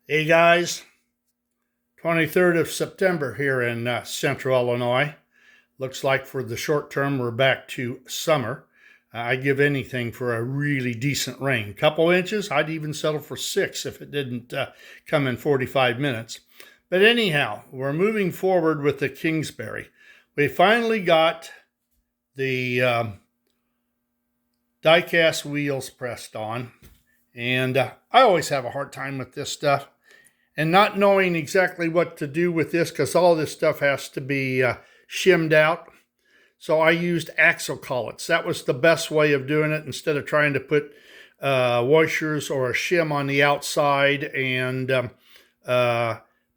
Hey guys, 23rd of September here in central Illinois. Looks like for the short term we're back to summer. I'd give anything for a really decent rain. Couple inches, I'd even settle for 6 if it didn't come in 45 minutes. But anyhow, we're moving forward with the Kingsbury. We finally got the die-cast wheels pressed on. And I always have a hard time with this stuff. And not knowing exactly what to do with this because all this stuff has to be shimmed out. So I used axle collets. That was the best way of doing it instead of trying to put washers or a shim on the outside and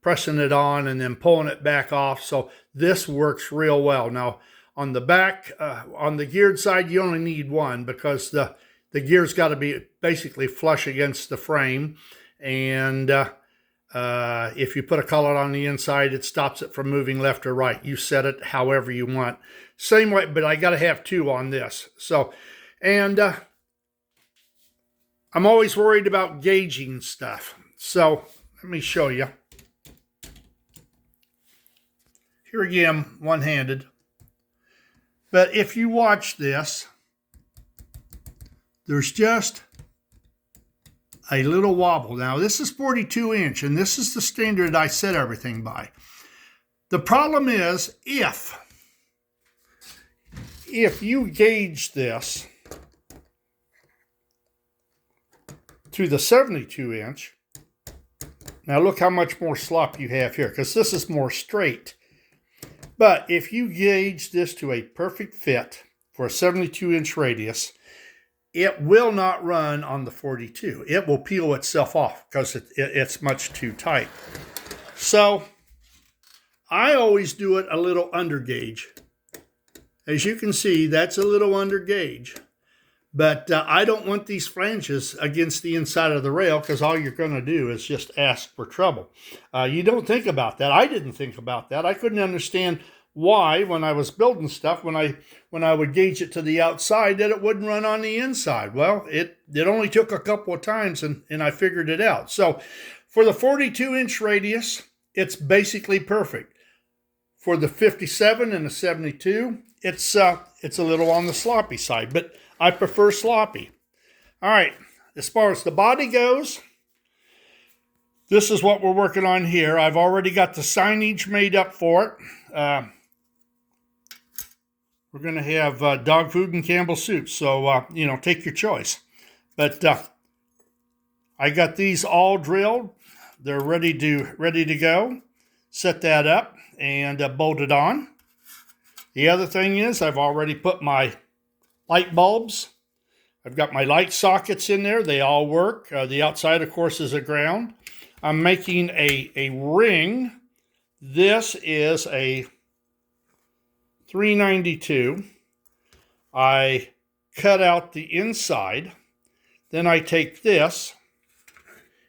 pressing it on and then pulling it back off. So this works real well. Now on the back, on the geared side, you only need one because the gear's got to be basically flush against the frame. And if you put a collet on the inside, it stops it from moving left or right. You set it however you want. Same way, but I got to have two on this. So, and I'm always worried about gauging stuff. So let me show you. Here again, one-handed. But if you watch this, there's just a little wobble. Now, this is 42 inch, and this is the standard I set everything by. The problem is, if you gauge this to the 72 inch, now look how much more slop you have here, because this is more straight. But if you gauge this to a perfect fit for a 72 inch radius, it will not run on the 42. It will peel itself off because it's much too tight. So I always do it a little under gauge. As you can see, that's a little under gauge. But I don't want these flanges against the inside of the rail because all you're going to do is just ask for trouble. You don't think about that. I didn't think about that. I couldn't understand why, when I was building stuff, when I would gauge it to the outside, that it wouldn't run on the inside. Well, it only took a couple of times, and I figured it out. So for the 42 inch radius, it's basically perfect. For the 57 and the 72, it's a little on the sloppy side, but I prefer sloppy. All right, as far as the body goes, this is what we're working on here. I've already got the signage made up for it. We're going to have dog food and Campbell's soup, so, take your choice. But I got these all drilled. They're ready to go. Set that up and bolt it on. The other thing is I've already put my light bulbs. I've got my light sockets in there. They all work. The outside, of course, is a ground. I'm making a ring. This is a 392. I cut out the inside. Then I take this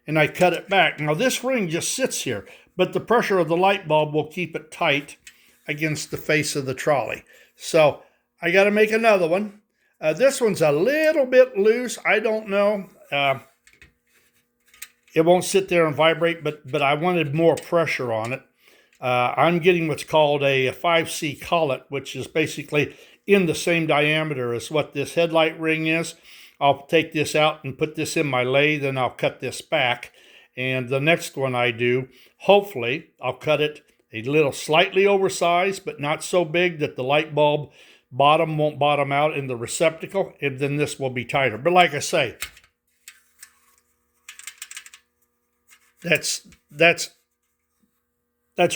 and I cut it back. Now this ring just sits here, but the pressure of the light bulb will keep it tight against the face of the trolley. So I got to make another one. This one's a little bit loose. I don't know. It won't sit there and vibrate, but I wanted more pressure on it. I'm getting what's called a 5C collet, which is basically in the same diameter as what this headlight ring is. I'll take this out and put this in my lathe, and I'll cut this back. And the next one I do, hopefully, I'll cut it a little slightly oversized, but not so big that the light bulb bottom won't bottom out in the receptacle, and then this will be tighter. But like I say, that's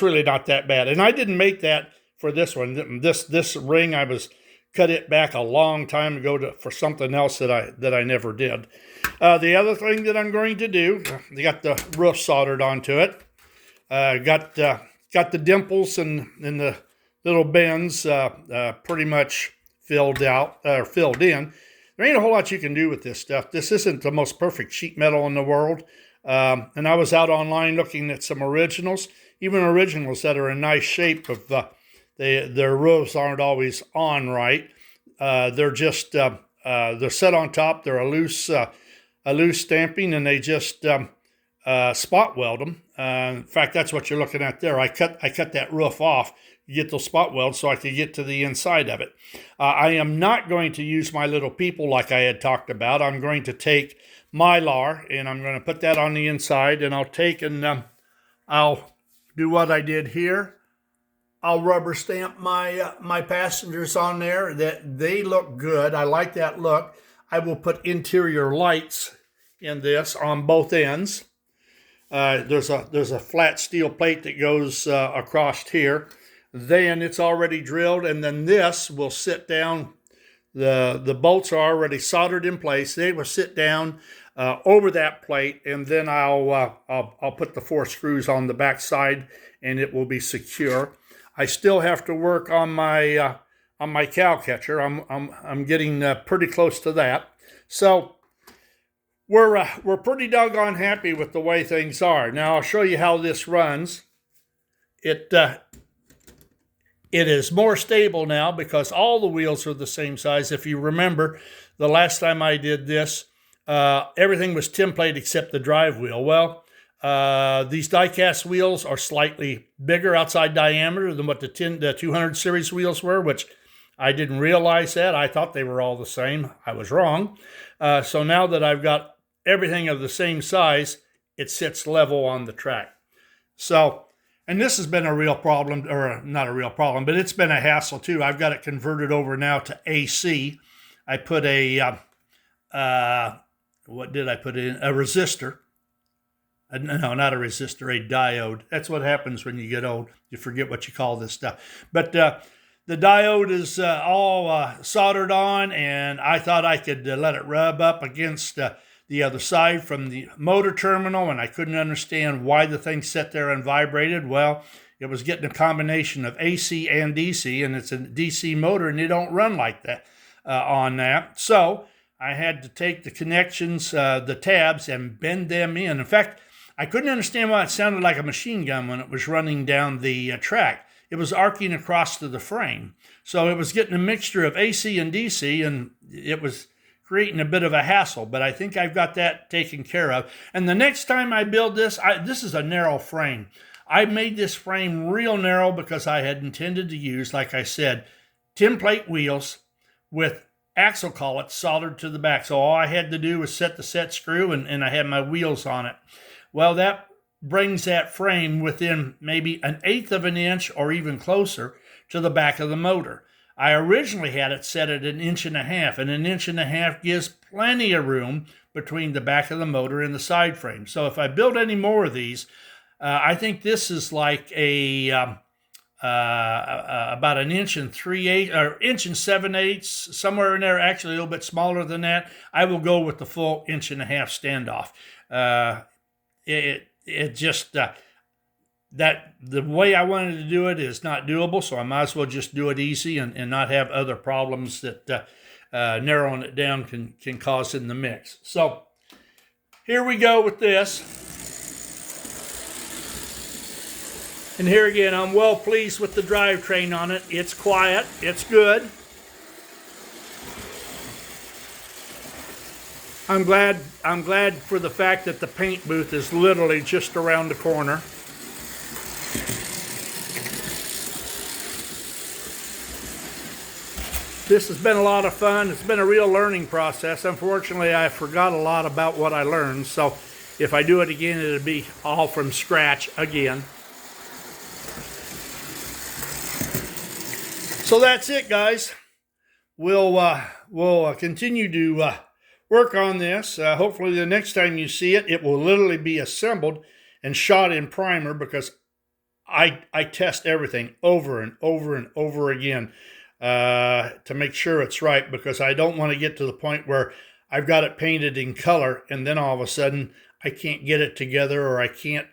really not that bad. And I didn't make that for this one. This ring, I was cut it back a long time ago for something else that I never did. The other thing that I'm going to do, I got the roof soldered onto it. Got the dimples and the little bends pretty much filled in. There ain't a whole lot you can do with this stuff. This isn't the most perfect sheet metal in the world. And I was out online looking at some originals, even originals that are in nice shape. Their roofs aren't always on right. They're just they're set on top. They're a loose stamping, and they just spot weld them. In fact, that's what you're looking at there. I cut that roof off to get those spot welds so I could get to the inside of it. I am not going to use my little people like I had talked about. I'm going to take Mylar and I'm going to put that on the inside, and I'll take and I'll do what I did here. I'll rubber stamp my passengers on there. That they look good. I like that look. I will put interior lights in this on both ends. There's a flat steel plate that goes across here. Then it's already drilled, and then this will sit down. The bolts are already soldered in place. They will sit down over that plate, and then I'll put the 4 screws on the back side, and it will be secure. I still have to work on my cow catcher. I'm getting pretty close to that. So we're pretty doggone happy with the way things are. Now I'll show you how this runs. It is more stable now because all the wheels are the same size. If you remember, the last time I did this, everything was template except the drive wheel. Well, these die-cast wheels are slightly bigger outside diameter than what the 200 series wheels were, which I didn't realize that. I thought they were all the same. I was wrong. So now that I've got everything of the same size, it sits level on the track. So, and this has been a real problem, or not a real problem, but it's been a hassle too. I've got it converted over now to AC. I put a, what did I put in? A resistor. No, not a resistor, a diode. That's what happens when you get old. You forget what you call this stuff. But the diode is all soldered on, and I thought I could let it rub up against the other side from the motor terminal, and I couldn't understand why the thing sat there and vibrated. Well, it was getting a combination of AC and DC, and it's a DC motor, and they don't run like that on that. So I had to take the connections, the tabs, and bend them in. In fact, I couldn't understand why it sounded like a machine gun when it was running down the track. It was arcing across to the frame. So it was getting a mixture of AC and DC, and it was creating a bit of a hassle, but I think I've got that taken care of. And the next time I build this, this is a narrow frame. I made this frame real narrow because I had intended to use, like I said, template wheels with axle collets soldered to the back. So all I had to do was set the set screw, and I had my wheels on it. Well, that brings that frame within maybe 1/8 of an inch or even closer to the back of the motor. I originally had it set at 1.5 inches, and 1.5 inches gives plenty of room between the back of the motor and the side frame. So if I build any more of these, I think this is like a about 1 3/8 or 1 7/8, somewhere in there, actually a little bit smaller than that. I will go with the full 1.5 inch standoff. It just that the way I wanted to do it is not doable, so I might as well just do it easy and not have other problems that narrowing it down can cause in the mix. So here we go with this. And here again, I'm well pleased with the drivetrain on it. It's quiet, it's good. I'm glad for the fact that the paint booth is literally just around the corner. This has been a lot of fun. It's been a real learning process. Unfortunately, I forgot a lot about what I learned, so if I do it again, it'll be all from scratch again. So that's it, guys. We'll continue to work on this. Hopefully the next time you see it, it will literally be assembled and shot in primer, because I test everything over and over and over again to make sure it's right, because I don't want to get to the point where I've got it painted in color and then all of a sudden I can't get it together, or I can't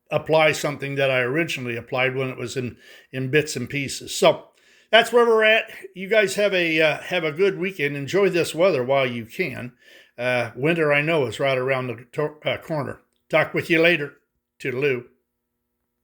apply something that I originally applied when it was in bits and pieces. So that's where we're at. You guys have a good weekend. Enjoy this weather while you can. Winter, I know, is right around the corner. Talk with you later. Toodaloo.